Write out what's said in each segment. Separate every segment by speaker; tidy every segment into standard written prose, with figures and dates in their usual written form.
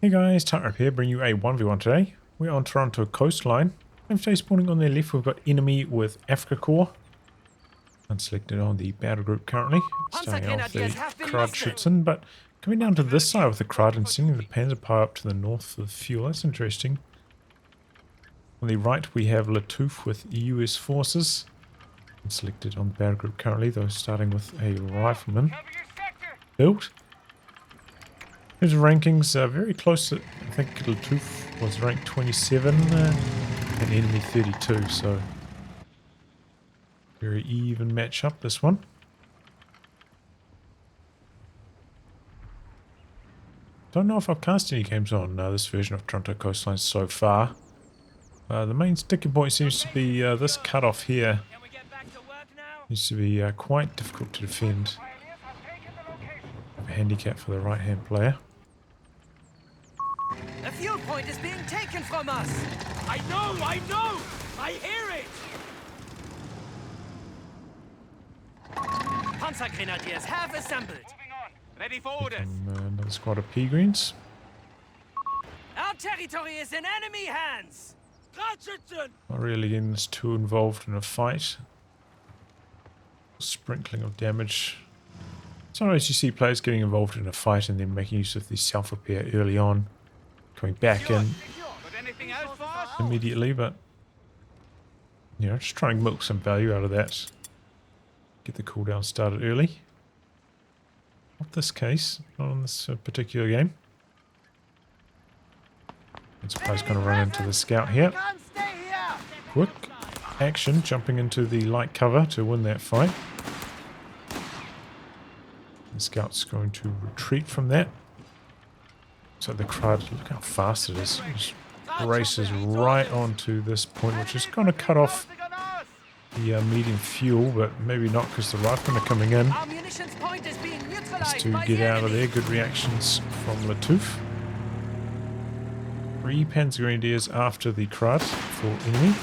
Speaker 1: Hey guys, tightrope here, bring you a 1v1 today. We're on Taranto Coastline. And today spawning on their left, we've got enemy with Afrika Korps. Unselected on the battle group currently. Starting off the crud Schützen, but coming down to this side with the crud and sending the Panzer Pie up to the north for the fuel. That's interesting. On the right, we have lattouf with US forces. Unselected on the battle group currently, though starting with a rifleman. Built. His rankings are very close. I think lattouf was ranked 27 and enemy 32, so very even matchup this one. Don't know if I've cast any games on this version of Taranto Coastline so far. The main sticking point seems to be this cutoff here. Seems to be quite difficult to defend. A handicap for the right hand player.
Speaker 2: A fuel point is being taken from us! I know! I hear it! Panzer Grenadiers have assembled.
Speaker 3: Moving on. Ready for orders.
Speaker 1: Another squad of P-Greens.
Speaker 2: Our territory is in enemy hands!
Speaker 1: Not really getting this too involved in a fight. Sprinkling of damage. Sometimes you see players getting involved in a fight and then making use of the self-repair early on. Coming back in immediately, but you know, just try and milk some value out of that. Get the cooldown started early. Not this case, not on this particular game. I suppose going to run into the scout here. Quick action, jumping into the light cover to win that fight. The scout's going to retreat from that. So the crowd, look how fast it is. It just races right onto this point, which is going to cut off the medium fuel, but maybe not because the riflemen are coming in. Just to get out of there. Good reactions from lattouf. 3 Panzer Grenadiers after the crowd for enemy.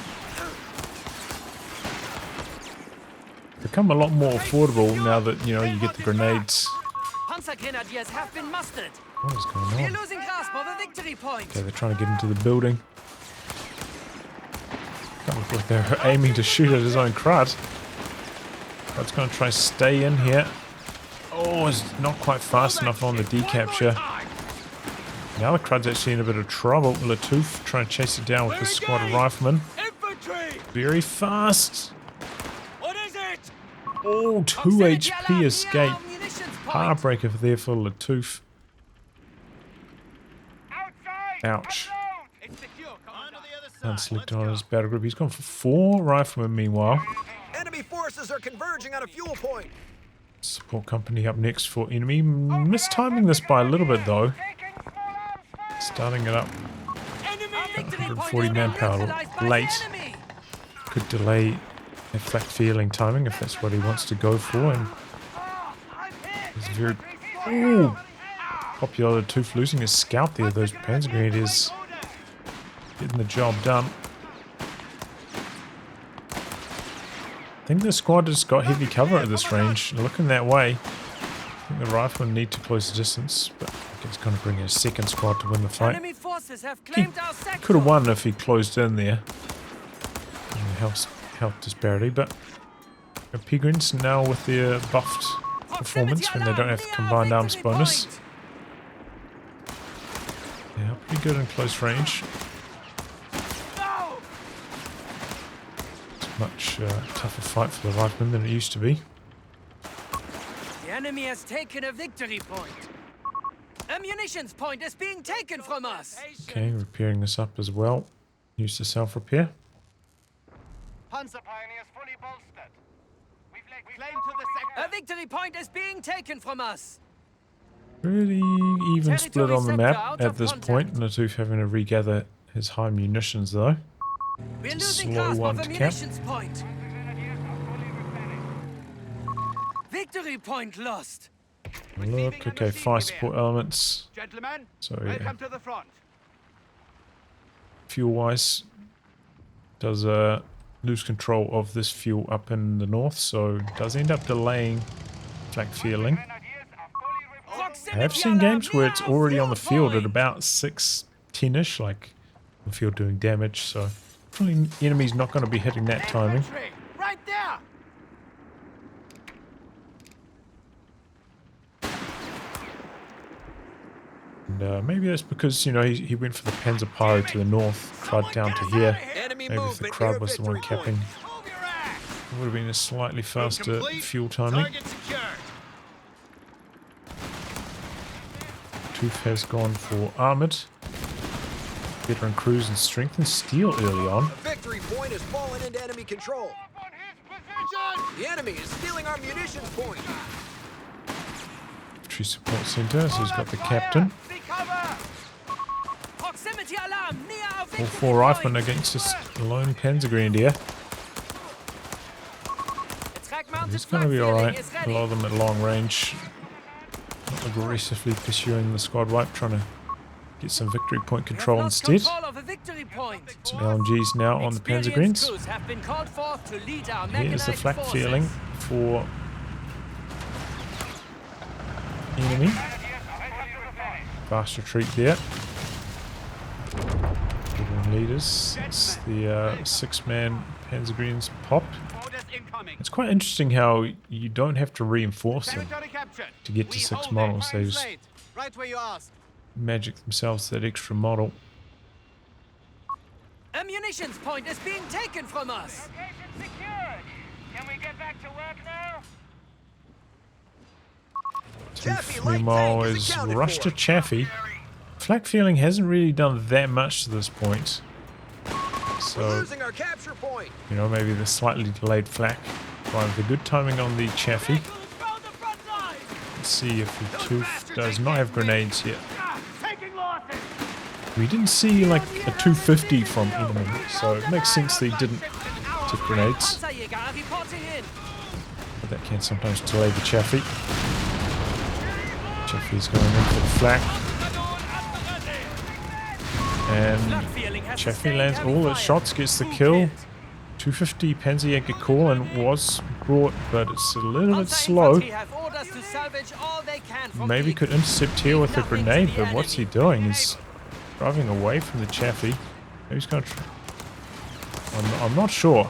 Speaker 1: Become a lot more affordable now that, you know, you get the grenades.
Speaker 2: Panzer Grenadiers have been mustered.
Speaker 1: What is going on?
Speaker 2: We're losing grasp of a victory point.
Speaker 1: Okay, they're trying to get into the building. Don't look like they're aiming to shoot at his own crud. Crud's going to try to stay in here. Oh, it's not quite fast enough on the decapture. Now the crud's actually in a bit of trouble. lattouf trying to chase it down with this squad of riflemen. Very fast.
Speaker 2: What is it?
Speaker 1: Oh, 2 HP escape. Heartbreaker there for lattouf. Ouch. Unselected on his battle group. He's gone for 4 riflemen meanwhile.
Speaker 4: Enemy forces are converging on a fuel point.
Speaker 1: Support company up next for enemy. Mistiming this by a little bit though. Starting it up. 140 manpower late. Could delay a flak feeling timing if that's what he wants to go for. And it's very popular lattouf losing his scout there. Those Panzer Grenadiers getting the job done. I think the squad has got heavy cover at this range. Looking that way. I think the riflemen need to close the distance, but it's going to bring in a second squad to win the fight. He could have won if he closed in there. Health disparity, but P-Greens now with their buffed performance when they don't have the combined arms bonus. Yeah, pretty good in close range. It's a much tougher fight for the riflemen than it used to be.
Speaker 2: The enemy has taken a victory point. A munitions point is being taken from us.
Speaker 1: Okay, repairing this up as well. Use the self-repair.
Speaker 3: Panzer Pioneers fully bolstered. We've claim to the sector.
Speaker 2: A victory point is being taken from us.
Speaker 1: Pretty even split on the map at this point. lattouf having to regather his high munitions though.
Speaker 2: We're
Speaker 1: It's a
Speaker 2: losing
Speaker 1: slow
Speaker 2: grasp
Speaker 1: one
Speaker 2: of a
Speaker 1: to cap.
Speaker 2: munitions point. Victory point lost.
Speaker 1: Look, okay, 5 support elements.
Speaker 3: Gentlemen,
Speaker 1: So yeah,
Speaker 3: welcome to the front.
Speaker 1: fuel-wise, does lose control of this fuel up in the north, so does end up delaying flak feeling.
Speaker 3: Grenadiers are fully
Speaker 1: I have seen games where it's already on the field at about 6:10ish, like on the field doing damage, so probably enemy's not going to be hitting that timing.
Speaker 3: Right there!
Speaker 1: And maybe that's because, you know, he went for the Panzer Pyro to the north, tried down to here.
Speaker 4: Enemy
Speaker 1: Maybe if the
Speaker 4: movement
Speaker 1: crowd
Speaker 4: near
Speaker 1: was the one
Speaker 4: victory
Speaker 1: capping,
Speaker 4: point.
Speaker 3: Move your ass!
Speaker 1: it would have been a slightly faster fuel timing.
Speaker 3: Target secured.
Speaker 1: Tooth has gone for armored. Veteran cruise and strength and steel early on.
Speaker 4: The victory point has fallen into enemy control.
Speaker 3: Up on his position!
Speaker 4: The enemy is stealing our munitions point.
Speaker 1: Tree support center, so he's got the captain.
Speaker 3: See cover!
Speaker 2: Proximity alarm near our
Speaker 1: All
Speaker 2: victory
Speaker 1: four riflemen
Speaker 2: point.
Speaker 1: against this lone Panzer Grenadier.
Speaker 2: The track-mounted
Speaker 1: He's going to be
Speaker 2: flak
Speaker 1: alright.
Speaker 2: feeling is
Speaker 1: A
Speaker 2: ready.
Speaker 1: lot of them at long range. Not aggressively pursuing the squad wipe, trying to get some victory point
Speaker 2: We have
Speaker 1: control
Speaker 2: lost
Speaker 1: instead.
Speaker 2: control of a victory point.
Speaker 1: Some LMGs now on the Panzer
Speaker 2: Experienced
Speaker 1: Greens.
Speaker 2: crews have been called forth to lead our
Speaker 1: Here's the
Speaker 2: mechanized
Speaker 1: flak
Speaker 2: forces.
Speaker 1: feeling for enemy. Fast retreat there. Veteran leaders. It's the 6-man Panzer Greens popped.
Speaker 3: Orders incoming.
Speaker 1: It's quite interesting how you don't have to reinforce them
Speaker 3: Territory captured.
Speaker 1: to get to 6 models. They just
Speaker 3: Right where you asked.
Speaker 1: magic themselves that extra model.
Speaker 2: A munitions point is being taken from us.
Speaker 3: Location secured. Can we get back to work now?
Speaker 4: Chaffee light
Speaker 1: Meanwhile
Speaker 4: tank is
Speaker 1: is
Speaker 4: accounted
Speaker 1: rushed to
Speaker 4: for.
Speaker 1: Chaffee. Flak feeling hasn't really done that much to this point.
Speaker 4: We're
Speaker 1: So,
Speaker 4: losing our capture point.
Speaker 1: you know, maybe the slightly delayed flak. Right, the good timing on the Chaffee. Let's see if the Tooth does not have grenades yet.
Speaker 3: Taking losses.
Speaker 1: We didn't see like a 250 from enemy, so it makes sense they didn't take grenades.
Speaker 2: Panzerjäger are reporting in.
Speaker 1: But that can sometimes delay the Chaffee. Chaffee's going in for the flak. And
Speaker 2: Flak feeling has
Speaker 1: Chaffee
Speaker 2: sustained
Speaker 1: lands
Speaker 2: heavy
Speaker 1: all its
Speaker 2: fire.
Speaker 1: shots, gets the
Speaker 2: Who
Speaker 1: kill.
Speaker 2: did?
Speaker 1: 250 Panzerjäger call and was brought, but it's a little bit
Speaker 2: Panzer
Speaker 1: slow.
Speaker 2: infantry have orders to salvage all they can from
Speaker 1: Maybe
Speaker 2: the
Speaker 1: could intercept here with a grenade, but what's he doing? He's driving away from the Chaffee. Maybe he's going to... I'm not sure.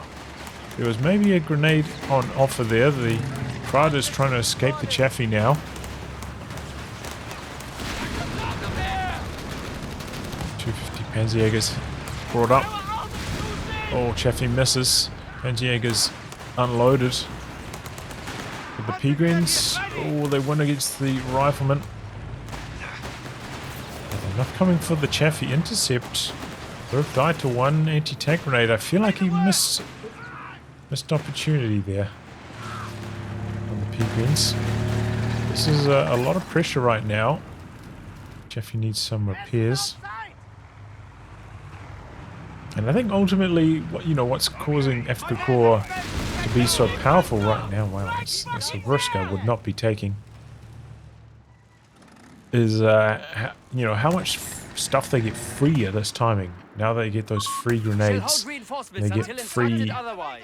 Speaker 1: There was maybe a grenade on offer there. The crowd is trying to escape the Chaffee now. 250 Panzerjägers brought up. Oh, Chaffee misses. Panzerjägers unloaded. With the P-Greens. Oh, they win against the riflemen. They're not coming for the Chaffee intercept. Burke died to one anti-tank grenade. I feel like he missed opportunity there on the P-Greens. This is a lot of pressure right now. Chaffee needs some repairs. And I think ultimately, what's causing Afrika Korps to be so powerful right now, wow, it's a risk I would not be taking, is, how much stuff they get free at this timing. Now they get those free grenades, they get free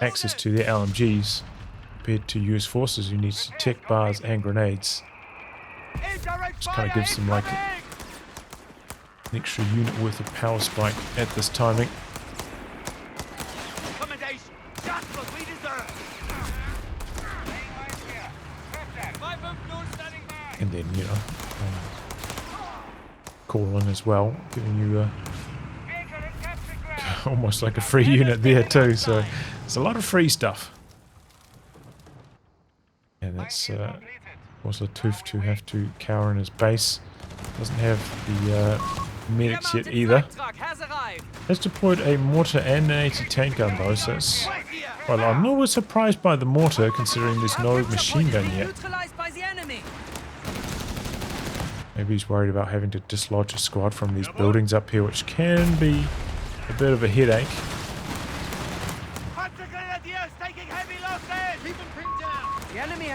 Speaker 1: access to their LMGs, compared to US forces who need tech bars and grenades. Just kind of gives them like an extra unit worth of power spike at this timing.
Speaker 3: Accommodation. Just what we deserve.
Speaker 1: And then, call in as well, giving you almost like a free unit there too, so there's a lot of free stuff. And it's also Tooth to have to cower in his base. Doesn't have the medics yet either. Has deployed a mortar and an anti-tank gun though, so it's... Well, I'm not surprised by the mortar considering there's no machine gun yet. Maybe he's worried about having to dislodge a squad from these buildings up here, which can be a bit of a headache.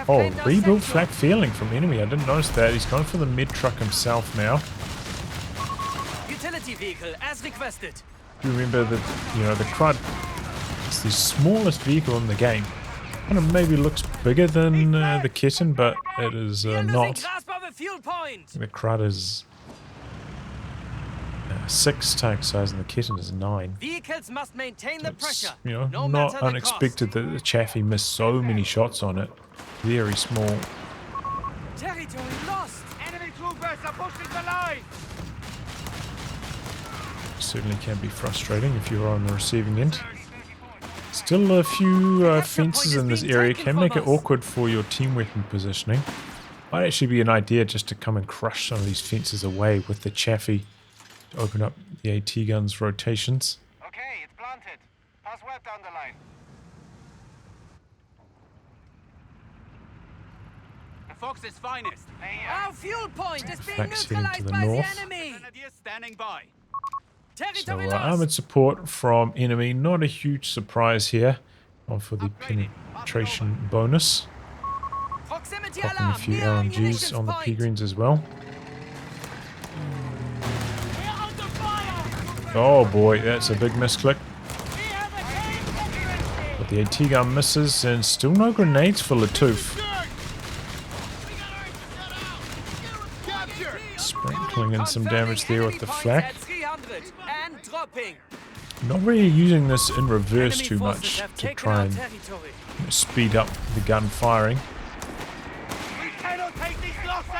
Speaker 1: Oh, rebuilt flak feeling from enemy. I didn't notice that. He's going for the mid truck himself now.
Speaker 2: Utility vehicle as requested.
Speaker 1: Do you remember that, the Crud is the smallest vehicle in the game. Kind of maybe looks bigger than the Kitten, but it is not.
Speaker 2: fuel point.
Speaker 1: The Crud is 6 tank size and the Kitten is 9.
Speaker 2: Vehicles must maintain the
Speaker 1: It's,
Speaker 2: pressure.
Speaker 1: you know,
Speaker 2: no
Speaker 1: not
Speaker 2: matter the
Speaker 1: unexpected that the Chaffee missed so many shots on it. Very small.
Speaker 2: cost. Territory lost.
Speaker 3: Enemy troopers are pushing the line.
Speaker 1: Certainly can be frustrating if you're on the receiving end. Still a few fences in this area can make it awkward for your team weapon positioning. Might actually be an idea just to come and crush some of these fences away with the Chaffee to open up the AT gun's rotations.
Speaker 3: Okay, it's planted. Pass web down the line. The Fox's finest.
Speaker 2: Our fuel point is being
Speaker 1: Flank's heading to
Speaker 2: neutralized
Speaker 1: the
Speaker 2: by
Speaker 1: north.
Speaker 2: the enemy.
Speaker 3: Grenadiers standing by.
Speaker 1: So
Speaker 2: Territory lost.
Speaker 1: armored support from enemy, not a huge surprise here. On for the penetration bonus.
Speaker 2: Proximity
Speaker 1: Popping a
Speaker 2: alarm.
Speaker 1: few
Speaker 2: near our
Speaker 1: LMGs
Speaker 2: munitions
Speaker 1: on the
Speaker 2: point.
Speaker 1: P-Greens as well. Oh boy, that's a big misclick. But the AT gun misses and still no grenades for lattouf. Sprinkling in some damage there with the flak.
Speaker 2: 300 and dropping.
Speaker 1: Not really using this in reverse
Speaker 2: Enemy
Speaker 1: too
Speaker 2: forces
Speaker 1: much
Speaker 2: have
Speaker 1: to
Speaker 2: taken
Speaker 1: try
Speaker 2: our
Speaker 1: and
Speaker 2: territory.
Speaker 1: speed up the gun firing.
Speaker 3: We cannot take these losses.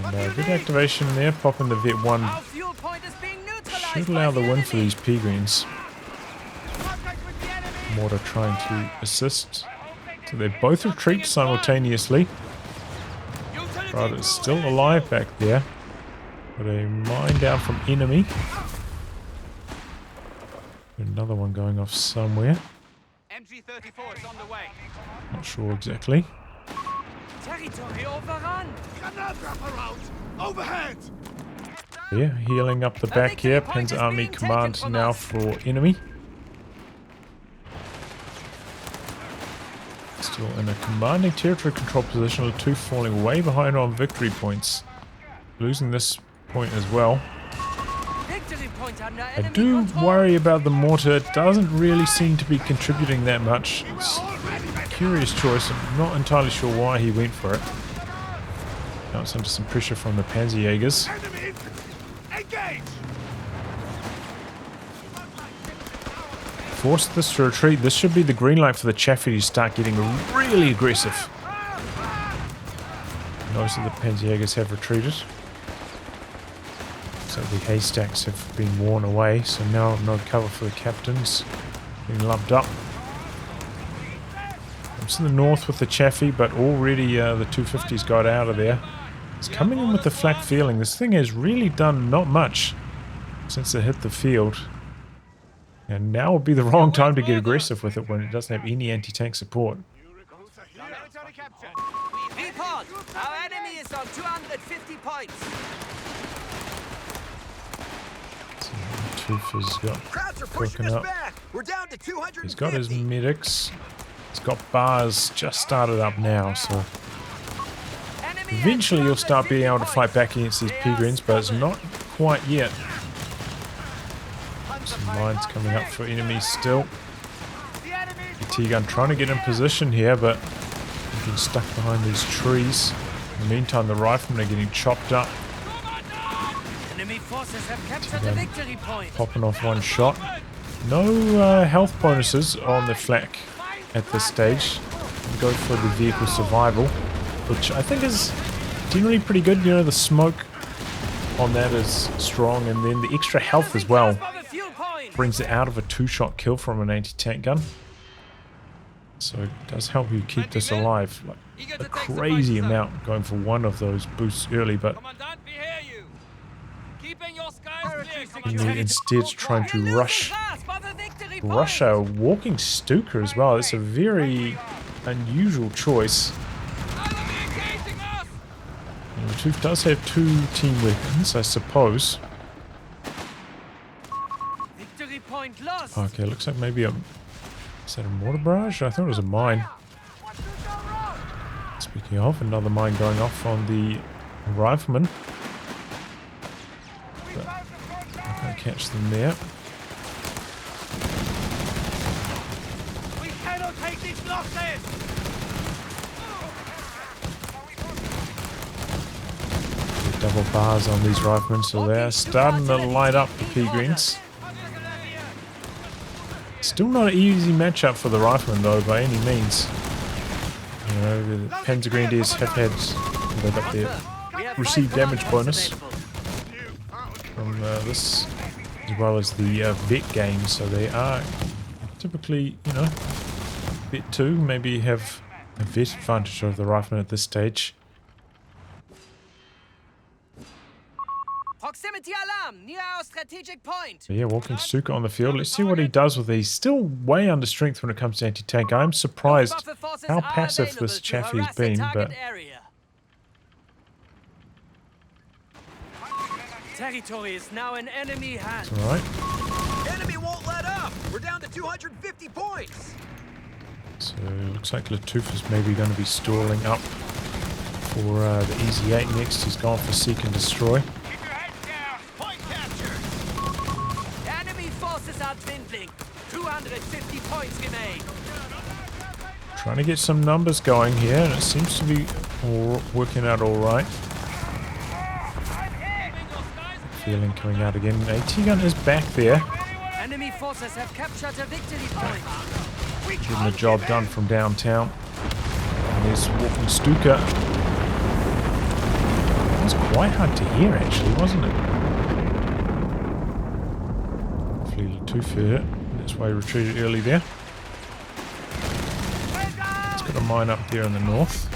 Speaker 1: And good activation there, popping the Vet 1
Speaker 2: Our fuel point is being neutralized.
Speaker 1: should
Speaker 2: by
Speaker 1: allow the win for
Speaker 2: enemy.
Speaker 1: these P-Greens.
Speaker 3: Contact with the enemy.
Speaker 1: Mortar trying to assist. So they both retreat simultaneously. Right, it's still alive back there. Got a mine down from enemy. Another one going off somewhere.
Speaker 3: MG-34 is on the way.
Speaker 1: Not sure exactly.
Speaker 2: Territory overrun.
Speaker 3: Grenade wrap around. Overhead.
Speaker 1: Yeah, healing up the back here. Penn's Army Command now for enemy. Still in a commanding territory control position. Lattouf falling way behind on victory points. Losing this point as well.
Speaker 2: Victory point under
Speaker 1: I
Speaker 2: enemy
Speaker 1: do
Speaker 2: control.
Speaker 1: worry about the mortar. It doesn't really seem to be contributing that much. It's a curious choice. I'm not entirely sure why he went for it. Now it's under some pressure from the Panzerjägers.
Speaker 3: Enemy. Engage.
Speaker 1: Force this to retreat. This should be the green light for the Chaffee to start getting really aggressive. Notice that the Panzerjägers have retreated. So the haystacks have been worn away, so now no cover for the captains. Being lumped up. It's in the north with the Chaffee, but already the 250's got out of there. It's coming in with the flak feeling. This thing has really done not much since it hit the field. And now would be the wrong time to get aggressive with it when it doesn't have any anti-tank support.
Speaker 3: Territory captured.
Speaker 2: Report. Our enemy is on 250 points.
Speaker 1: So Lattouf has got
Speaker 4: Crowds are pushing
Speaker 1: cooking
Speaker 4: us
Speaker 1: up.
Speaker 4: back. We're down to 250.
Speaker 1: He's got his medics. He's got bars just started up now, so
Speaker 2: Enemy
Speaker 1: eventually
Speaker 2: at
Speaker 1: you'll start being able to
Speaker 2: 250
Speaker 1: fight back against these P-Greens, but it's not quite yet. Some mines coming up for enemies still.
Speaker 3: The enemy.
Speaker 1: The T-gun trying to get in position here, but getting stuck behind these trees. In the meantime, the riflemen are getting chopped up,
Speaker 2: Enemy forces have captured the victory point.
Speaker 1: popping off one shot. No health bonuses on the flak at this stage. Go for the vehicle survival, which I think is generally pretty good. You know, the smoke on that is strong, and then the extra health as well brings it out of a 2-shot kill from an anti-tank gun. So it does help you keep this alive. Like a crazy amount going for one of those boosts early, but
Speaker 5: Commandant, we hear you. Keeping your skies clear,
Speaker 1: enemy instead trying to rush
Speaker 2: Russia.
Speaker 1: a walking Stuka as well. It's a very unusual choice.
Speaker 5: Enemy engaging us.
Speaker 1: And Lattouf does have 2 team weapons, I suppose.
Speaker 2: Victory point lost.
Speaker 1: Okay, looks like maybe a... Is that a mortar barrage? I thought it was a mine. Speaking of, another mine going off on the rifleman. But I'm going to catch them there.
Speaker 3: We cannot take these losses.
Speaker 1: Double bars on these riflemen, so they're starting to light up the pea greens. Still not an easy matchup for the riflemen though, by any means. You know, the Panzer Grenadiers have had, they got their received damage bonus from this, as well as the vet game, so they are typically, you know, vet 2, maybe have a vet advantage over the riflemen at this stage.
Speaker 2: Proximity alarm near our strategic point.
Speaker 1: So yeah, walking Stuka on the field. Let's see what he does with these. Still way under strength when it comes to anti-tank. I'm surprised how passive this Chaffee has been, but
Speaker 2: territory is now in enemy hands.
Speaker 1: it's alright.
Speaker 4: Enemy won't let up. We're down to 250 points.
Speaker 1: So looks like lattouf is maybe going to be stalling up for the Easy 8 next. He's gone for seek and destroy.
Speaker 3: Keep your heads down. Point capture.
Speaker 2: Enemy forces are dwindling. 250 points remain.
Speaker 1: Trying to get some numbers going here, and it seems to be working out alright. Feeling coming out again. AT gun is back there.
Speaker 2: Enemy forces have captured a victory point.
Speaker 1: Getting the job done from downtown. And there's walking Stuka. It was quite hard to hear actually, wasn't it? Hopefully lattouf heard it. That's why he retreated early there. It's got a mine up there in the north.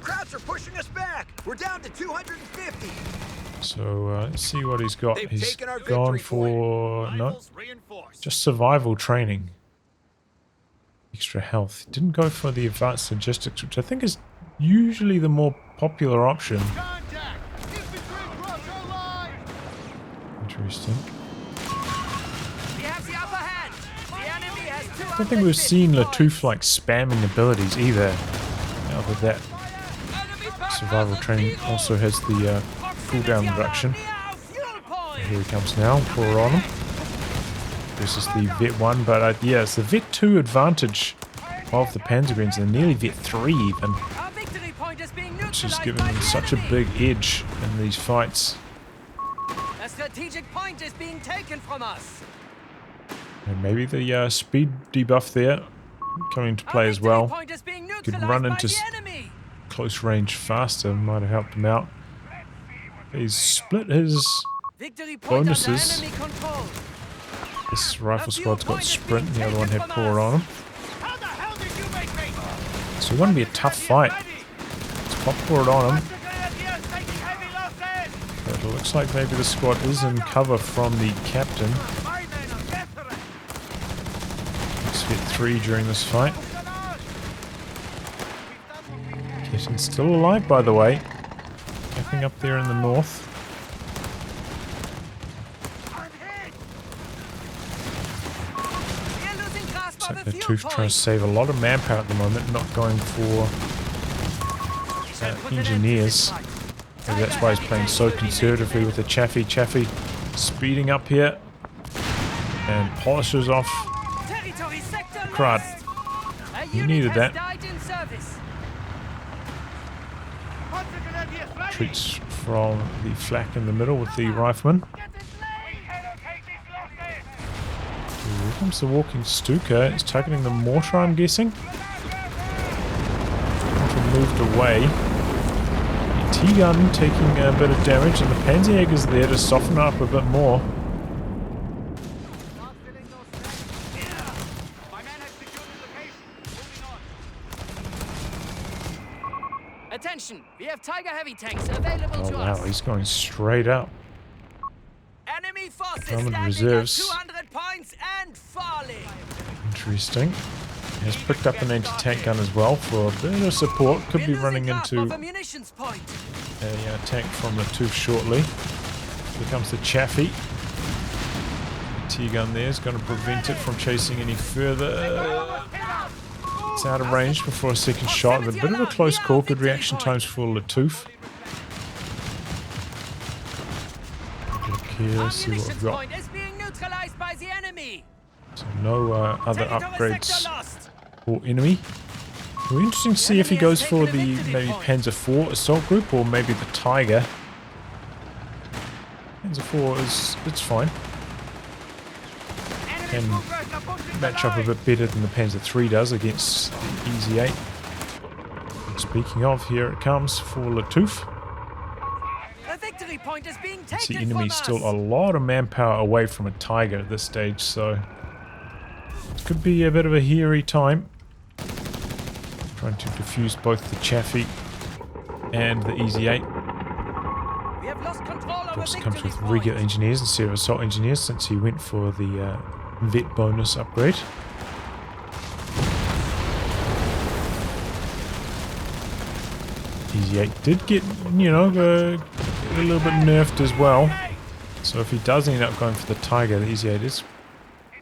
Speaker 4: Krauts are pushing us back. We're down to 250.
Speaker 1: So let's see what he's got.
Speaker 4: They've
Speaker 1: He's
Speaker 4: taken our
Speaker 1: gone
Speaker 4: victory
Speaker 1: for no,
Speaker 3: Rifles reinforced.
Speaker 1: just survival training. Extra health. He didn't go for the advanced logistics, which I think is usually the more popular option.
Speaker 3: Contact. Infantry across our line.
Speaker 1: Interesting.
Speaker 2: We have the upper hand. The enemy has
Speaker 1: I don't think we've seen lattouf like spamming abilities either. Now that that survival training also has the cooldown reduction. Here he comes now. Pour on him. This is the vet 1, but yeah, it's the vet 2 advantage of the Panzer Greens. They're nearly vet 3 even, which is giving them such a big edge in these fights.
Speaker 2: A strategic point is being taken from us.
Speaker 1: And maybe the speed debuff there coming into play as well. Could run into close range faster, might have helped him out. He's split his bonuses. This rifle squad's got sprint, the other one had pour on him.
Speaker 3: How the hell did you make me?
Speaker 1: So it's going to be a tough fight. Let's pop poured on him. But it looks like maybe the squad is in cover from the captain. He's hit 3 during this fight. Kitten's still alive, by the way. Camping up there in the north. Looks like lattouf trying to save a lot of manpower at the moment, not going for engineers. Maybe that's why he's playing so conservatively with the Chaffee. Chaffee speeding up here and polishes off crud. He needed that. Retreats from the flak in the middle with the rifleman. Here comes the walking Stuka. It's targeting the mortar, I'm guessing. Mortar moved away. The T-gun taking a bit of damage, and the Panzerjäger's there to soften up a bit more.
Speaker 2: Attention, we have Tiger heavy tanks available to
Speaker 1: Wow,
Speaker 2: us.
Speaker 1: he's going straight up.
Speaker 2: Enemy forces
Speaker 1: Common
Speaker 2: standing
Speaker 1: reserves.
Speaker 2: at 200 points and falling.
Speaker 1: Interesting. He has picked up an anti-tank gun as well for a bit of support. Could be
Speaker 2: We're
Speaker 1: running
Speaker 2: losing half
Speaker 1: into
Speaker 2: of a munitions point.
Speaker 1: a tank from lattouf shortly. Here comes the Chaffee. The T-gun there is going to prevent it from chasing any further. It's out of range before a second shot. A bit of a close call. Good reaction times for lattouf. Look here, see what we've got.
Speaker 2: Point is being neutralized by the enemy.
Speaker 1: So no other
Speaker 2: Territory
Speaker 1: upgrades
Speaker 2: sector lost.
Speaker 1: for enemy. It'll be interesting to see if he goes for the maybe Panzer IV assault group or maybe the Tiger. Panzer IV it's fine. Can match up a bit better than the Panzer III does against the Easy 8. And speaking of, here it comes for lattouf.
Speaker 2: A victory point is being
Speaker 1: It's the
Speaker 2: taken
Speaker 1: enemy
Speaker 2: from
Speaker 1: still
Speaker 2: us.
Speaker 1: a lot of manpower away from a Tiger at this stage, so it could be a bit of a hairy time. Trying to defuse both the Chaffee and the Easy 8.
Speaker 2: We have lost control
Speaker 1: It
Speaker 2: of a
Speaker 1: also comes
Speaker 2: victory
Speaker 1: with
Speaker 2: point.
Speaker 1: regular engineers instead of assault engineers since he went for the vet bonus upgrade. Easy 8 did get, you know, a little bit nerfed as well. So if he does end up going for the Tiger, the Easy 8 is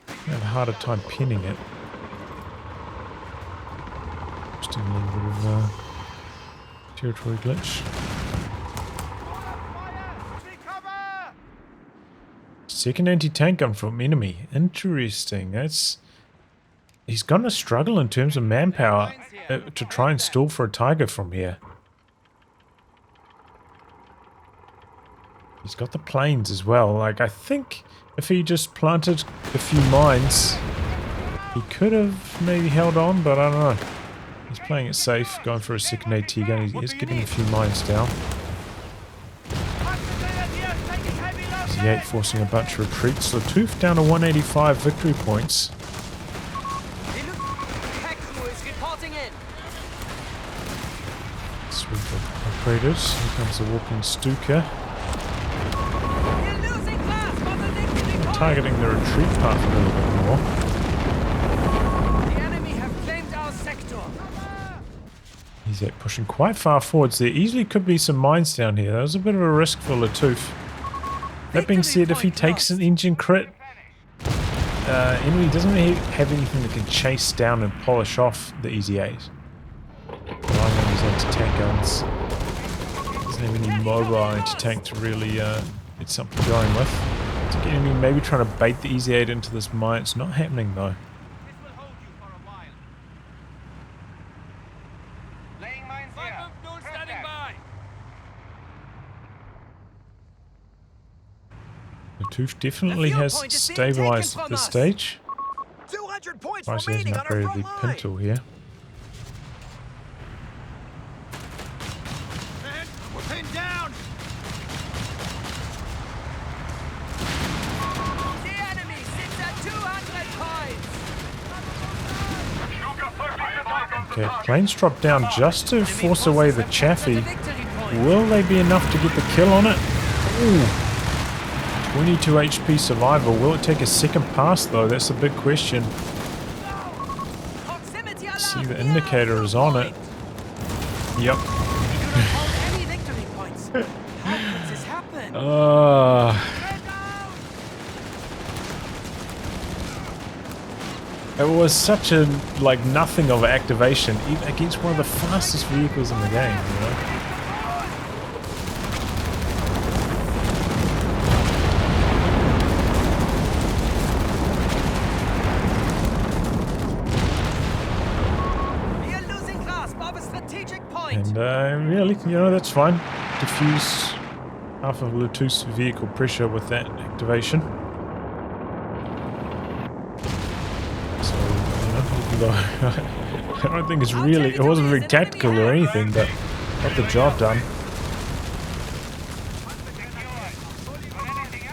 Speaker 1: going to have a harder time pinning it. Just a little bit of territory glitch. Second anti-tank gun from enemy. Interesting. He's going to struggle in terms of manpower to try and stall for a Tiger from here. He's got the planes as well. Like, I think if he just planted a few mines, he could have maybe held on, but I don't know. He's playing it safe, going for a second AT gun. He is getting a few mines down. Easy 8 forcing a bunch of retreats. lattouf down to 185 victory points. Sweep of operators. Here comes the walking Stuka. Targeting the retreat path a little bit more.
Speaker 2: The enemy have claimed our sector.
Speaker 1: He's pushing quite far forwards. There easily could be some mines down here. That was a bit of a risk for lattouf. That being said, if he takes an engine crit, enemy doesn't really have anything that can chase down and polish off the Easy 8. Relying on his anti-tank guns. Doesn't have any mobile anti-tank to really get something going with. To get enemy maybe trying to bait the Easy 8 into this mine. It's not happening though.
Speaker 3: Laying mines here.
Speaker 5: Standing by.
Speaker 1: lattouf definitely has stabilized at this stage.
Speaker 4: 200 points
Speaker 1: Twice he hasn't
Speaker 4: remaining on our
Speaker 1: upgraded the
Speaker 4: front line.
Speaker 1: pintle here.
Speaker 4: We're pinned down.
Speaker 2: The enemy sits at 200 points.
Speaker 1: Okay, planes drop down just to force away the Chaffee. Will they be enough to get the kill on it? Ooh. 22 HP survival. Will it take a second pass though? That's a big question. See, the indicator is on it. Yep. It was such a, like, nothing of activation against one of the fastest vehicles in the game, you know? And really, you know, that's fine. Diffuse half of lattouf's vehicle pressure with that activation. So, you know, even though I don't think it's really, it wasn't very tactical or anything, but got the job done.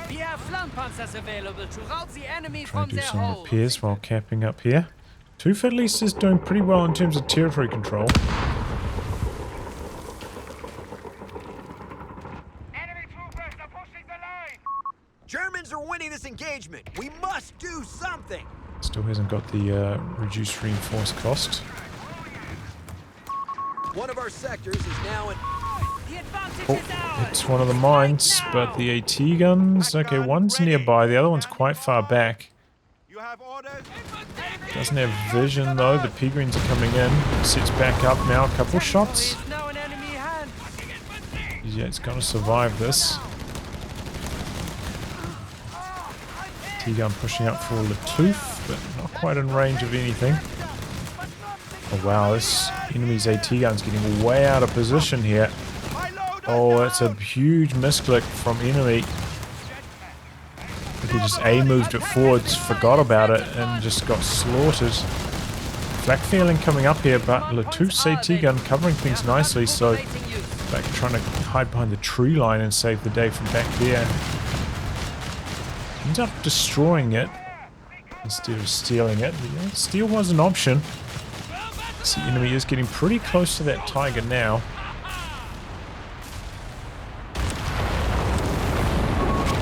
Speaker 2: We have Flammpanzers available to rout the enemy
Speaker 1: Try
Speaker 2: from
Speaker 1: to do
Speaker 2: their
Speaker 1: some
Speaker 2: holes.
Speaker 1: repairs while camping up here. lattouf at least is doing pretty well in terms of territory control.
Speaker 4: Germans are winning this engagement. We must do something.
Speaker 1: Still hasn't got the reduced reinforced cost.
Speaker 4: One of our sectors is now in.
Speaker 2: The advantage
Speaker 1: Oh,
Speaker 2: is ours.
Speaker 1: it's one of the mines, but the AT guns, okay, one's nearby, the other one's quite far back.
Speaker 3: You have orders?
Speaker 1: Doesn't have vision though, the P-greens are coming in. Sits back up now, a couple shots.
Speaker 2: Is now in enemy hands.
Speaker 1: Yeah, it's gonna survive this. T-gun pushing up for lattouf, but not quite in range of anything. Oh wow, this enemy's AT gun's getting way out of position here. Oh, it's a huge misclick from enemy. He just A-moved it forwards, forgot about it, and just got slaughtered. Flak feeling coming up here, but lattouf's AT gun covering things nicely, so back trying to hide behind the tree line and save the day from back there. Ends up destroying it instead of stealing it. But yeah, steal was an option. The enemy is getting pretty close to that tiger now.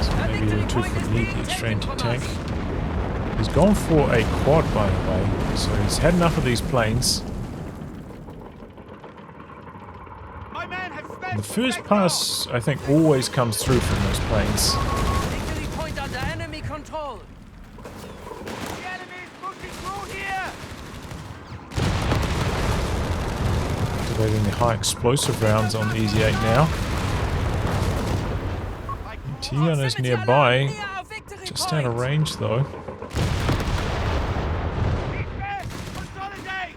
Speaker 1: So maybe lattouf would need the extra anti-tank. He's gone for a quad, by the way, so he's had enough of these planes. And the first pass, I think, always comes through from those planes.
Speaker 2: Victory point under enemy control.
Speaker 3: The enemy is pushing through here!
Speaker 1: Activating the high explosive rounds on the Easy 8 now. T-gun is nearby, just out of range though.
Speaker 3: Consolidate!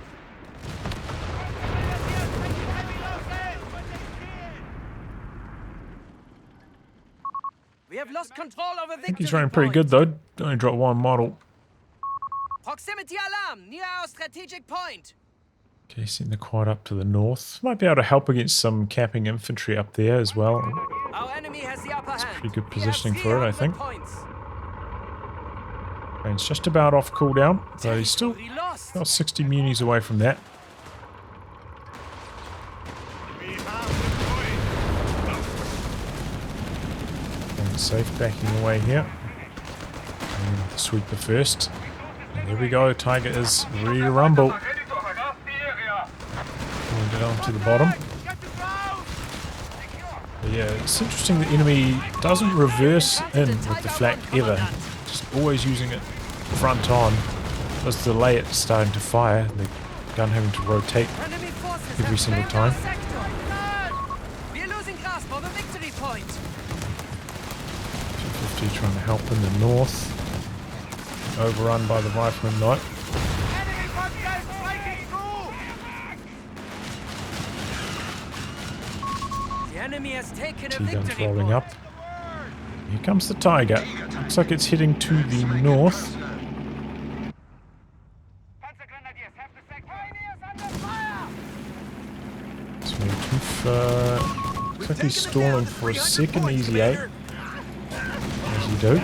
Speaker 2: We have lost control over victory
Speaker 1: I think he's running pretty good though. Only dropped one model.
Speaker 2: Proximity alarm near our strategic point.
Speaker 1: Okay, sending the quad up to the north. Might be able to help against some capping infantry up there as well.
Speaker 2: Our enemy has the upper hand.
Speaker 1: Pretty good
Speaker 2: We have
Speaker 1: positioning for it, I
Speaker 2: 300
Speaker 1: think.
Speaker 2: points.
Speaker 1: And it's just about off cooldown, so he's still
Speaker 2: We lost.
Speaker 1: about 60 munis away from that. And safe backing away here. And the sweeper first. And there we go, Tiger is ready to rumble. Pulling it on to the bottom. But yeah, it's interesting the enemy doesn't reverse in with the flak ever. Just always using it front on. Does delay it starting to fire, the gun having to rotate
Speaker 2: Enemy forces
Speaker 1: every
Speaker 2: have
Speaker 1: single
Speaker 2: claimed our
Speaker 1: time.
Speaker 2: sector. We are losing grasp of a victory point.
Speaker 1: 250 trying to help in the north. Overrun by the rifleman though.
Speaker 3: Enemy bunkers breaking through!
Speaker 2: The enemy has taken a
Speaker 1: T-gun's
Speaker 2: victory
Speaker 1: rolling
Speaker 2: point.
Speaker 1: up. Here comes the Tiger. Looks like it's heading to the north.
Speaker 3: Panzergrenadiers have the sector. Pioneers under fire!
Speaker 1: So lattouf, looks like he's stalling for a second Easy 8. As you do.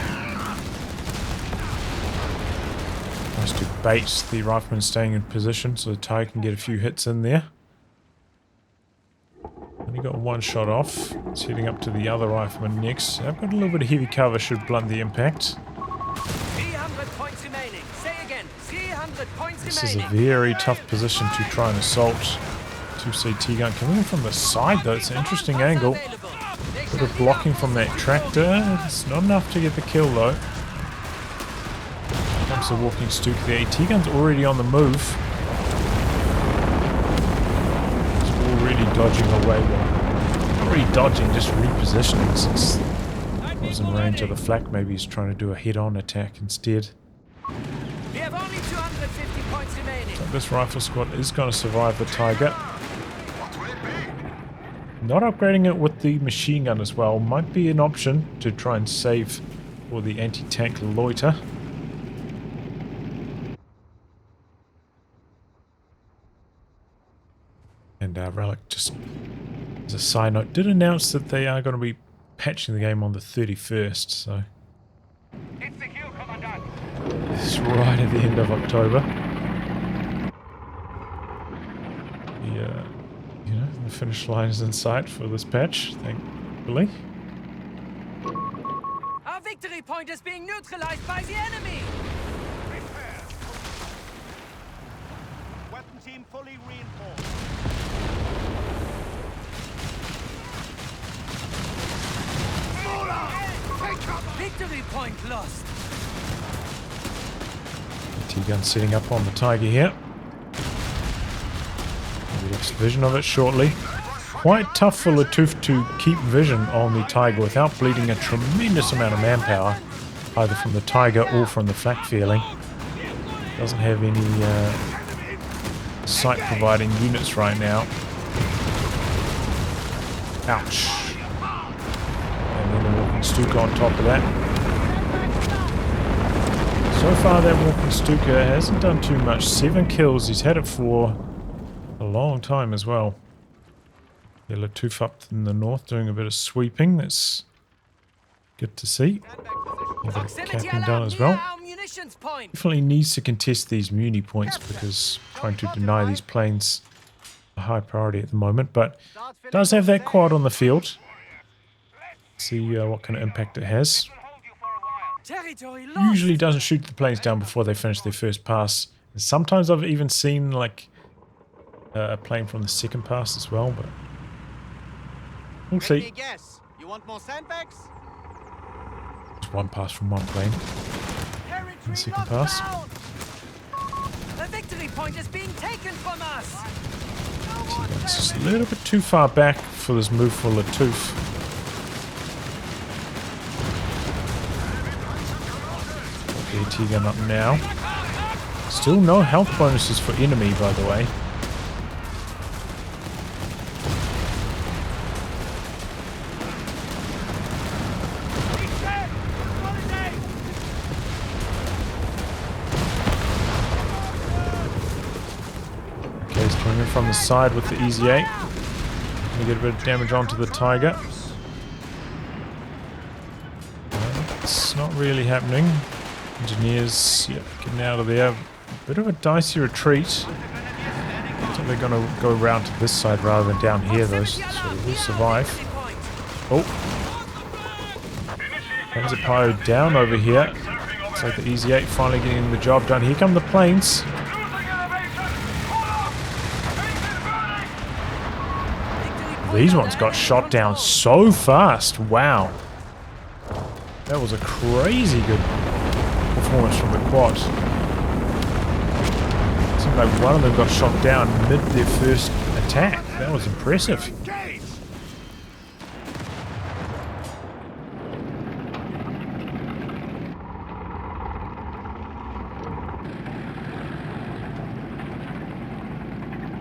Speaker 1: Nice to bait the rifleman staying in position so the Tiger can get a few hits in there. Only got one shot off. It's heading up to the other rifleman next. I've got a little bit of heavy cover, should blunt the impact.
Speaker 2: 300 points remaining. Say again, 300 points
Speaker 1: This is a
Speaker 2: remaining.
Speaker 1: very tough position to try and assault. 2C T-gun coming in from the side though, it's an interesting angle. Bit of blocking from that tractor. It's not enough to get the kill though. Here comes the walking Stuka. The AT gun's already on the move. It's already dodging away. Not really dodging, just repositioning since it was in range of the flak. Maybe he's trying to do a head-on attack instead.
Speaker 2: We have only 250 points remaining.
Speaker 1: So this rifle squad is going to survive the Tiger. Not upgrading it with the machine gun as well might be an option to try and save for the anti-tank loiter. And Relic, just as a side note, did announce that they are going to be patching the game on the 31st, so
Speaker 3: It's secure, Commandant.
Speaker 1: it's right at the end of October. The finish line is in sight for this patch, thankfully.
Speaker 2: Our victory point is being neutralized by the enemy.
Speaker 3: Prepare. Weapon team fully reinforced.
Speaker 2: Victory point lost.
Speaker 1: T-gun setting up on the Tiger here. We lost vision of it shortly. Quite tough for lattouf to keep vision on the Tiger without bleeding a tremendous amount of manpower, either from the Tiger or from the flak feeling. Doesn't have any sight providing units right now. Ouch. And then the walking Stuka on top of that. So far that walking Stuka hasn't done too much. 7 kills. He's had it for a long time as well. Yeah, lattouf up in the north doing a bit of sweeping. That's good to see. A bit of capping done as well. Definitely needs to contest these muni points because trying to deny these planes a high priority at the moment. But does have that quad on the field. See what kind of impact it has. Usually doesn't shoot the planes down before they finish their first pass. And sometimes I've even seen like a plane from the second pass as well, but we'll see.
Speaker 3: You want more sandbags?
Speaker 1: Just one pass from one plane. And the second pass.
Speaker 2: The victory point is being taken from us.
Speaker 1: It's just a little bit too far back for this move for lattouf. AT gun up now. Still no health bonuses for enemy, by the way. Okay, he's coming in from the side with the Easy 8. Gonna get a bit of damage onto the Tiger. It's not really happening. Engineers, yeah, getting out of there. Bit of a dicey retreat. So they're going to go around to this side rather than down here, though, so they will survive. Oh. Panzer down over here. Looks like the Easy 8 finally getting the job done. Here come the planes. These ones got shot down so fast. Wow. That was a crazy good performance from the quad. Seemed like one of them got shot down mid their first attack. That was impressive.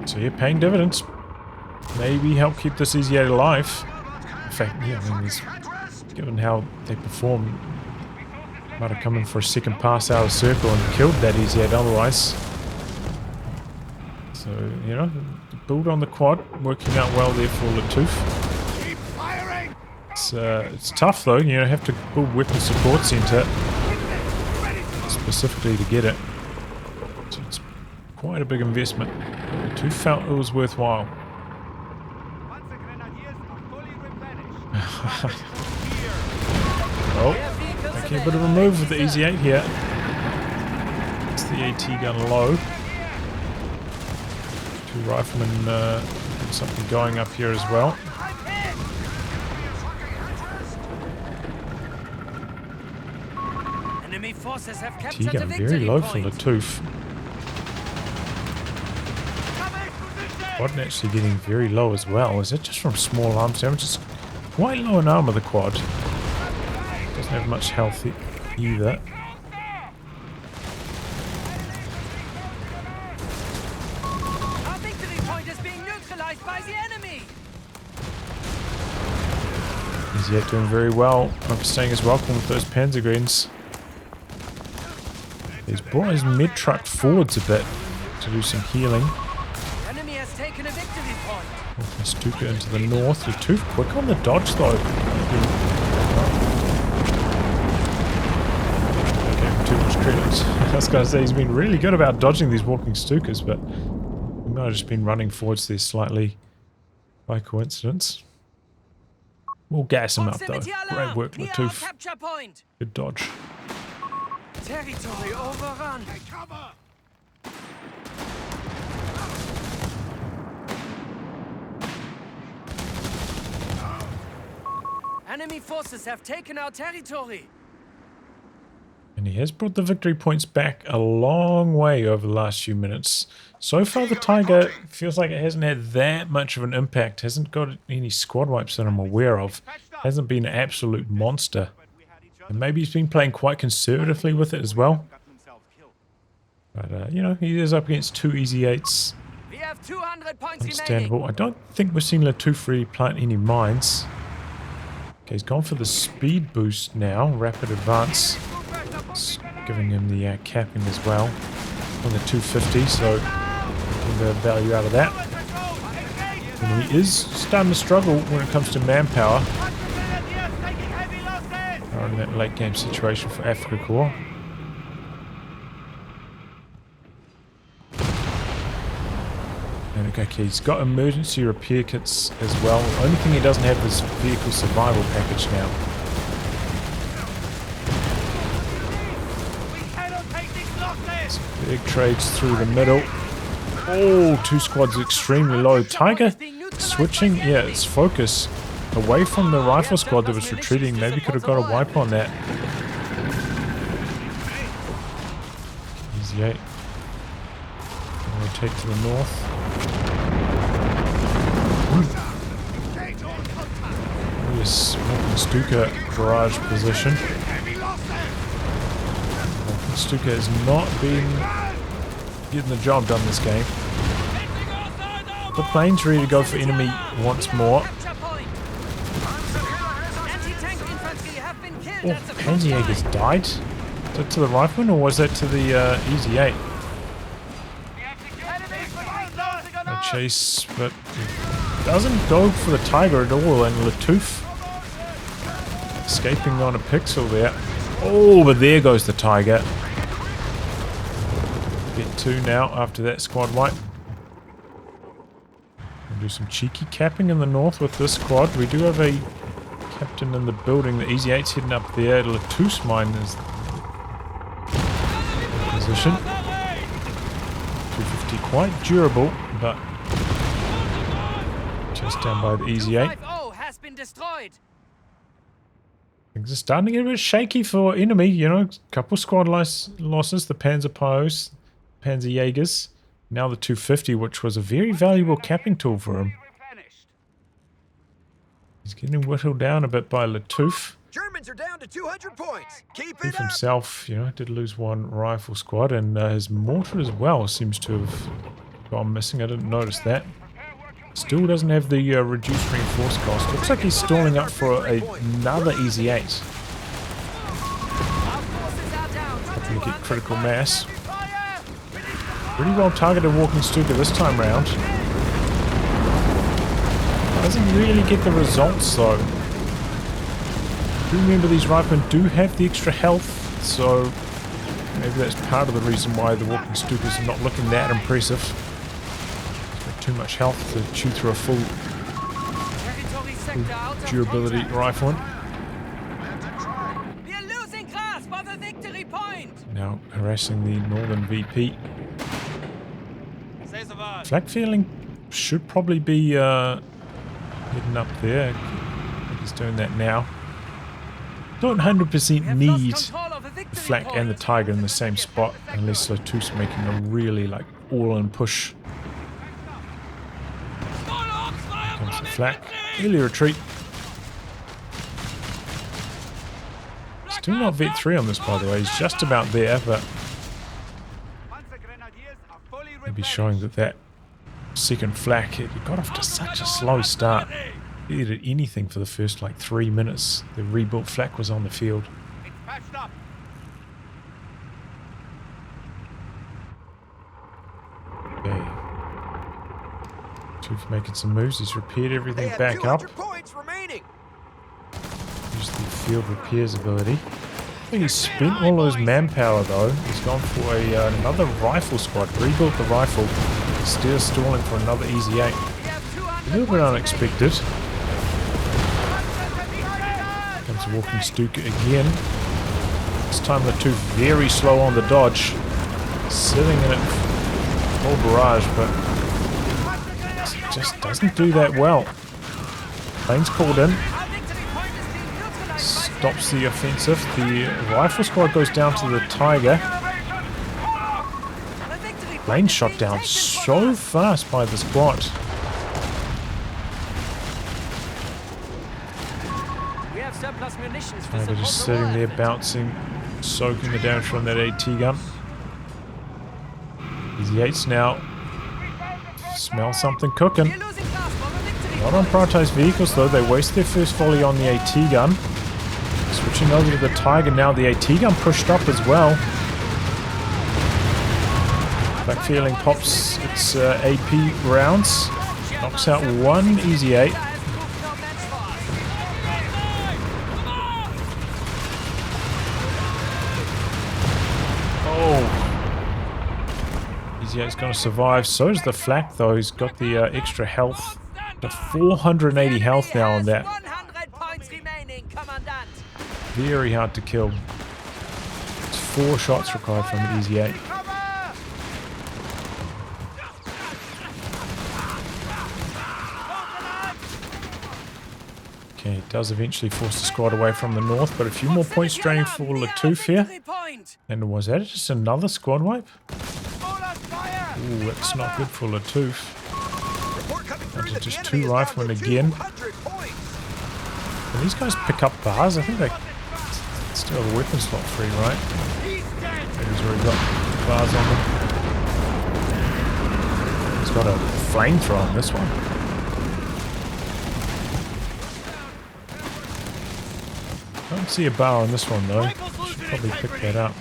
Speaker 1: So yeah, paying dividends. Maybe help keep this Easy 8 alive. In fact, yeah, I mean, given how they perform, might have come in for a second pass out of circle and killed that Easy 8 otherwise. So, you know, the build on the quad working out well there for lattouf. It's tough though, you know, have to build weapon support center specifically to get it. So it's quite a big investment. lattouf felt it was worthwhile. Oh, okay, a bit of a move with the Easy 8 here. It's the AT gun low. 2 riflemen get something going up here as well.
Speaker 2: Enemy forces have
Speaker 1: AT
Speaker 2: captured the
Speaker 1: gun very
Speaker 2: victory
Speaker 1: low for
Speaker 2: point.
Speaker 1: lattouf. Quad actually getting very low as well. Is that just from small arms damage? It's quite low in armor, the quad. Doesn't have much health either.
Speaker 2: Our victory point is being neutralized by the enemy.
Speaker 1: Easy 8 doing very well. Overstaying his welcome with those Panzergreens. He's brought his mid truck forwards a bit to do some healing.
Speaker 2: The enemy has taken a victory point.
Speaker 1: Stuka into the north. lattouf quick on the dodge though. Too much credit. I was going to say he's been really good about dodging these walking Stukas, but he might have just been running forwards there slightly by coincidence. We'll gas him up though. Great work, lattouf. Good dodge.
Speaker 2: Territory overrun. Enemy forces have taken our territory.
Speaker 1: And he has brought the victory points back a long way over the last few minutes. So far the Tiger feels like it hasn't had that much of an impact. Hasn't got any squad wipes that I'm aware of. Hasn't been an absolute monster. And maybe he's been playing quite conservatively with it as well. But, you know, he is up against 2 Easy 8s.
Speaker 2: We have 200 points remaining.
Speaker 1: Understandable. I don't think we've seen lattouf really plant any mines. Okay, he's gone for the speed boost now. Rapid advance. It's giving him the capping as well on the 250, so getting the value out of that. And he is starting to struggle when it comes to manpower. Are in that late game situation for Afrika Korps. And okay, he's got emergency repair kits as well. The only thing he doesn't have is vehicle survival package now. Some big trades through the middle. Oh, two squads extremely low. Tiger switching, yeah, its focus away from the rifle squad that was retreating. Maybe could have got a wipe on that. Easy 8. Rotate to the north. Yes, Stuka garage position. Stuka has not been getting the job done this game. The plane's ready to go for enemy once more. Oh, Panzerjäger's died. Is that to the rifleman or was that to the Easy 8? A chase, but doesn't go for the Tiger at all, and lattouf escaping on a pixel there. Oh, but there goes the Tiger. Get 2 now after that squad wipe. We'll do some cheeky capping in the north with this squad. We do have a captain in the building. The Easy 8's heading up there. Lattouf's mine is in position. 250 quite durable, but just down by the Easy 8.
Speaker 2: Has been destroyed.
Speaker 1: Things are starting to get a bit shaky for enemy, you know, a couple squad losses, the Panzerpios, Panzerjägers, now the 250, which was a very valuable capping tool for him. He's getting whittled down a bit by lattouf.
Speaker 4: Germans are down to 200 points. Keep it
Speaker 1: Lattouf
Speaker 4: up.
Speaker 1: himself, you know, did lose one rifle squad, and his mortar as well seems to have gone missing. I didn't notice that. Still doesn't have the reduced reinforced cost. Looks like he's stalling up for another Easy 8. Hoping to get critical mass. Pretty well targeted walking Stuka this time round. Doesn't really get the results though. Do remember these riflemen do have the extra health, so maybe that's part of the reason why the walking Stukas are not looking that impressive. Too much health to chew through a full durability rifleman.
Speaker 2: We are losing grasp of the victory point.
Speaker 1: Now harassing the northern VP. Flak feeling should probably be heading up there. I think he's doing that now. Don't 100% need the Flak and the Tiger in the same spot unless lattouf's making a really like all-in push. Comes the Flak. Early retreat. Still not Vet 3 on this, by the way. He's just about there, but maybe showing that second Flak, it got off to such a slow start. He did anything for the first like 3 minutes. The rebuilt Flak was on the field. Okay. Lattouf making some moves. He's repaired everything back up.
Speaker 4: Points remaining.
Speaker 1: Use the field repairs ability. I think he's spent all of his manpower though. He's gone for another rifle squad. Rebuilt the rifle. Still stalling for another Easy 8. A little bit unexpected. Comes walking Stuka again. This time lattouf very slow on the dodge. Sitting in it full barrage, but just doesn't do that well. Plane's called in. Stops the offensive. The rifle squad goes down to the Tiger. Plane shot down so fast by the squad.
Speaker 2: We have surplus munitions for
Speaker 1: Tiger just sitting there bouncing, soaking the damage from that AT gun. Easy 8's now Smell something cooking.
Speaker 2: We're losing grasp of a victory
Speaker 1: Not on
Speaker 2: point.
Speaker 1: prioritized vehicles though. They waste their first volley on the AT gun. Switching over to the Tiger now. The AT gun pushed up as well. Backfeeling pops its AP rounds. Knocks out one Easy 8. Oh. Easy 8's going to survive. So is the Flak though. He's got the extra health. The 480 health now on that.
Speaker 2: 100 points remaining, Commandant.
Speaker 1: Very hard to kill. It's 4 shots required from an Easy 8. Okay, it does eventually force the squad away from the north, but a few more points draining for Lattouf here. And was that just another squad wipe? Ooh, that's not good for Lattouf. That's just 2 riflemen again. Can these guys pick up bars? I think they still have a weapon slot free, right? Maybe he's already got bars on them. He's got a flamethrower on this one. Don't see a bar on this one though. Should probably pick that up.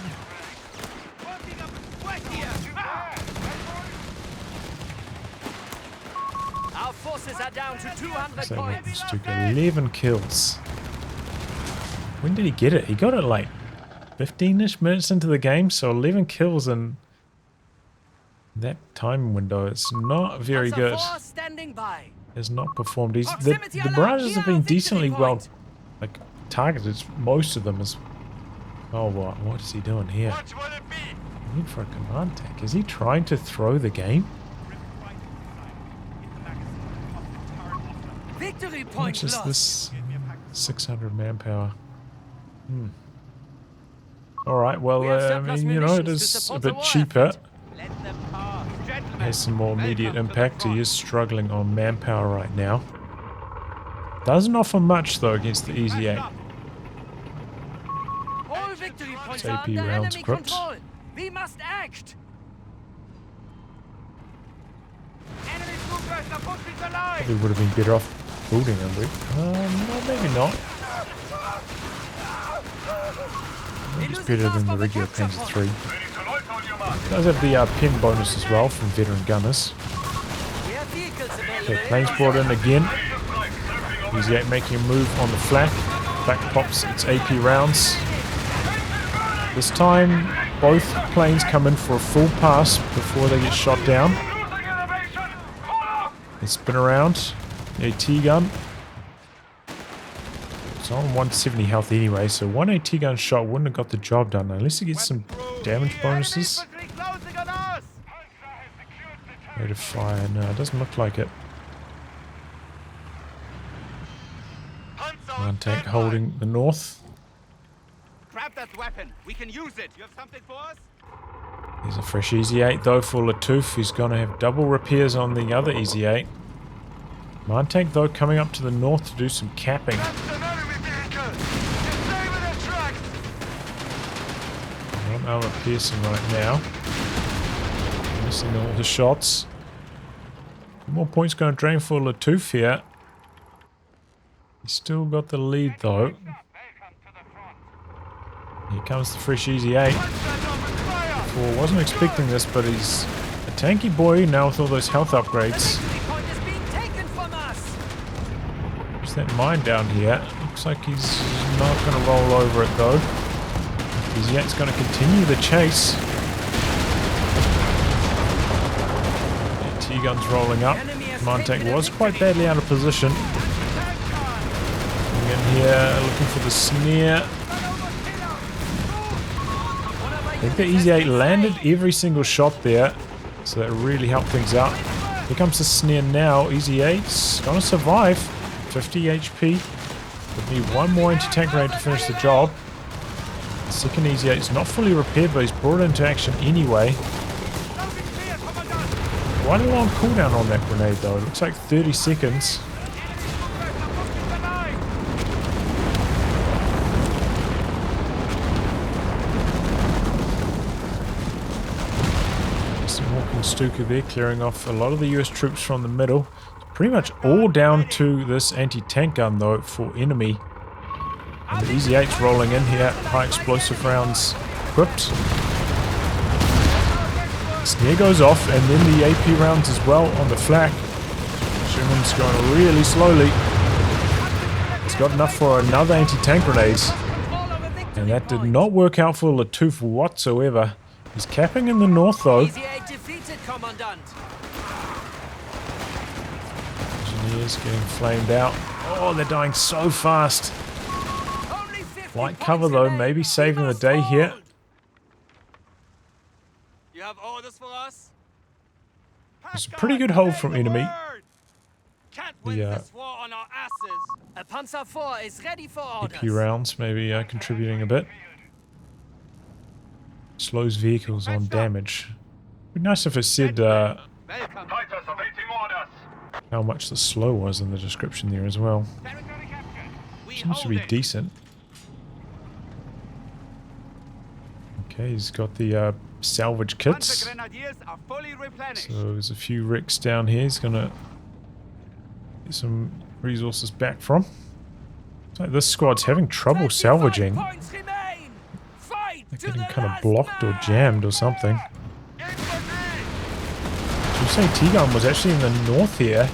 Speaker 2: Our forces are down to 200
Speaker 1: So
Speaker 2: points.
Speaker 1: weapons took 11 kills. When did he get it? He got it like 15-ish minutes into the game, so 11 kills in that time window. It's not very good.
Speaker 2: Standing by.
Speaker 1: Has not performed. The barrages have been decently well like targeted. Most of them is. Oh, what is he doing here?
Speaker 3: What will it be?
Speaker 1: Need for a command tank. Is he trying to throw the game?
Speaker 2: Victory
Speaker 1: How
Speaker 2: point
Speaker 1: much is
Speaker 2: lost.
Speaker 1: this? 600 manpower. Alright, well,
Speaker 2: We have
Speaker 1: I
Speaker 2: surplus
Speaker 1: mean, you know, it
Speaker 2: munitions to
Speaker 1: is a
Speaker 2: support
Speaker 1: bit
Speaker 2: the war
Speaker 1: cheaper.
Speaker 2: effort. Let them pass.
Speaker 1: Has some more immediate impact. He is struggling on manpower right now. Doesn't offer much, though, against the Easy 8.
Speaker 2: All victory points
Speaker 1: It's
Speaker 2: are
Speaker 1: AP
Speaker 2: under
Speaker 1: rounds
Speaker 2: enemy
Speaker 1: equipped.
Speaker 2: control. We must act.
Speaker 3: Enemy troopers are pushing the line!
Speaker 1: Probably would have been better off building a loop. No, maybe not. Maybe it's better than the regular Panzer 3.
Speaker 3: Ready to load on your mark.
Speaker 1: It does have the pen bonus as well from veteran gunners.
Speaker 2: We have vehicles available.
Speaker 1: Okay, planes brought in again. Easy 8 making a move on the Flak. Flak pops its AP rounds. This time, both planes come in for a full pass before they get shot down.
Speaker 3: Losing elevation! Hold up!
Speaker 1: They spin around. AT gun. It's on 170 health anyway, so one AT gun shot wouldn't have got the job done unless it gets some damage bonuses.
Speaker 3: Infantry closing on us!
Speaker 1: Rate of fire. No, it doesn't look like it. One tank holding the north.
Speaker 3: Grab that weapon. We can use it. You have something for us?
Speaker 1: There's a fresh Easy 8 though for Lattouf, who's going to have double repairs on the other Easy 8. Mine tank though coming up to the north to do some capping.
Speaker 3: That's an enemy vehicle! Just stay with their tracks!
Speaker 1: One armor piercing right now. Missing all the shots. More points going to drain for Lattouf here. He's still got the lead though.
Speaker 3: Welcome to the front.
Speaker 1: Here comes the fresh Easy 8. Well, wasn't expecting this, but he's a tanky boy now with all those health upgrades.
Speaker 2: Victory point is being taken from us.
Speaker 1: There's that mine down here. Looks like he's not going to roll over it though. Easy 8's going to continue the chase. T-gun's rolling up. Command tank was quite badly out of position. Coming in here, looking for the snare. I think the Easy 8 landed every single shot there, so that really helped things out. Here comes the snare now. Easy 8's gonna survive. 50 HP. Would need one more anti-tank grenade to finish the job. The second Easy 8 is not fully repaired, but he's brought it into action anyway. Quite a long cooldown on that grenade though. It looks like 30 seconds. Stuka there, clearing off a lot of the US troops from the middle. Pretty much all down to this anti-tank gun though for enemy. And the Easy 8's rolling in here, high explosive rounds equipped. Snare goes off, and then the AP rounds as well on the flak. Sherman's going really slowly. He's got enough for another anti-tank grenade. And that did not work out for lattouf whatsoever. He's capping in the north though. Engineers getting flamed out. Oh, they're dying so fast. Light cover though, maybe saving the day here.
Speaker 5: You have orders for us?
Speaker 1: It's a pretty good hold from enemy.
Speaker 5: Can't win this war on our asses.
Speaker 2: A Panzer IV is ready for orders.
Speaker 1: AP rounds maybe contributing a bit. Slows vehicles on damage. It'd be nice if it said how much the slow was in the description there as well. Seems to be decent. Okay, he's got the salvage kits. So there's a few wrecks down here. He's gonna get some resources back from. It's like this squad's having trouble salvaging. They're getting kind of blocked or jammed or something. Should say T-gun was actually in the north here.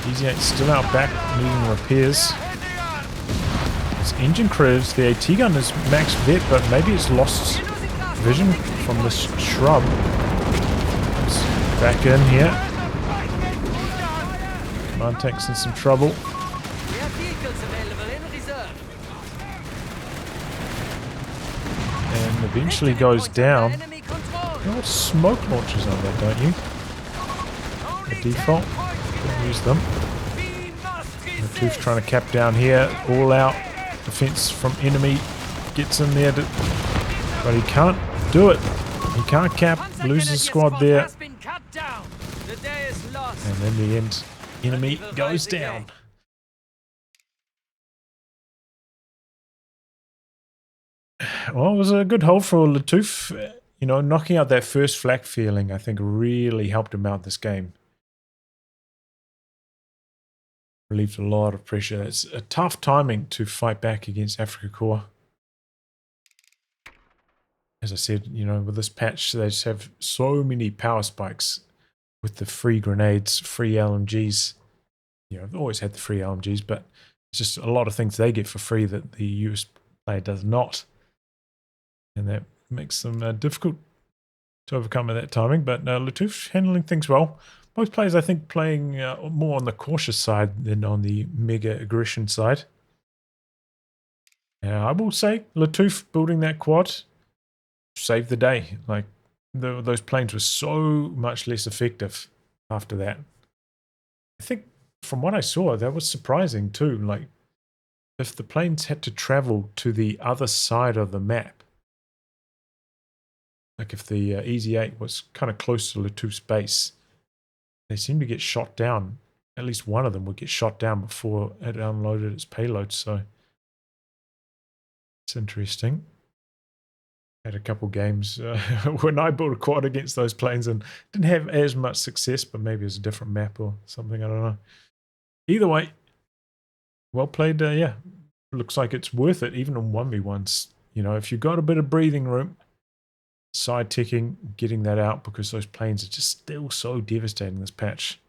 Speaker 1: Easy 8's still out back needing repairs. It's engine crews. The AT gun is max vet, but maybe it's lost vision from this shrub. It's back in here. Command tank's in some trouble. And eventually goes down. You got smoke launchers on there, don't you? The default. Don't use them. Lattouf's trying to cap down here. All out. Defense from enemy. Gets in there. But he can't do it. He can't cap. Loses the squad there. And in the end, enemy goes down. Well, it was a good hold for lattouf. You know, knocking out that first flak feeling, I think, really helped him out this game. Relieved a lot of pressure. It's a tough timing to fight back against Afrika Korps. As I said, you know, with this patch, they just have so many power spikes with the free grenades, free LMGs. You know, I've always had the free LMGs, but it's just a lot of things they get for free that the US player does not. And that makes them difficult to overcome at that timing. But lattouf's handling things well. Both players, I think, playing more on the cautious side than on the mega aggression side. I will say, lattouf building that quad saved the day. Like, those planes were so much less effective after that. I think, from what I saw, that was surprising too. Like, if the planes had to travel to the other side of the map, like if the Easy 8 was kind of close to lattouf's base, they seemed to get shot down. At least one of them would get shot down before it unloaded its payload, so it's interesting. Had a couple games when I built a quad against those planes and didn't have as much success, but maybe it was a different map or something, I don't know. Either way, well played, yeah. Looks like it's worth it, even on 1v1s. You know, if you've got a bit of breathing room, side ticking, getting that out, because those planes are just still so devastating this patch.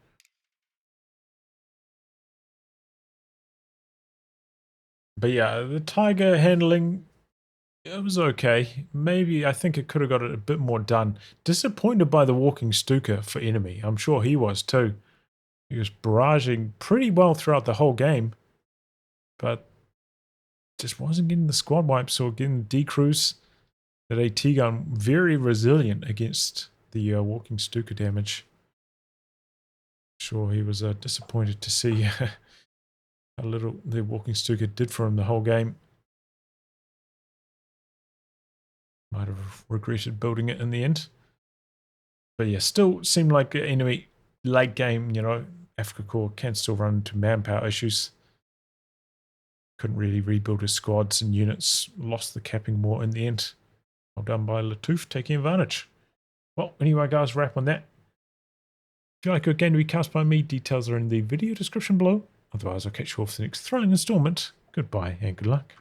Speaker 1: But yeah, the Tiger handling, it was okay. Maybe I think it could have got it a bit more done. Disappointed by the walking Stuka for enemy. I'm sure he was too. He was barraging pretty well throughout the whole game, but just wasn't getting the squad wipes or getting decrews. That AT gun very resilient against the walking Stuka damage. Sure, he was disappointed to see how little the walking Stuka did for him the whole game. Might have regretted building it in the end. But yeah, still seemed like an enemy late game, you know, Afrika Korps can still run into manpower issues. Couldn't really rebuild his squads and units, lost the capping war in the end. Well done by lattouf taking advantage. Well, anyway, guys, wrap on that. If you like your game to be cast by me, details are in the video description below. Otherwise, I'll catch you off the next thrilling installment. Goodbye and good luck.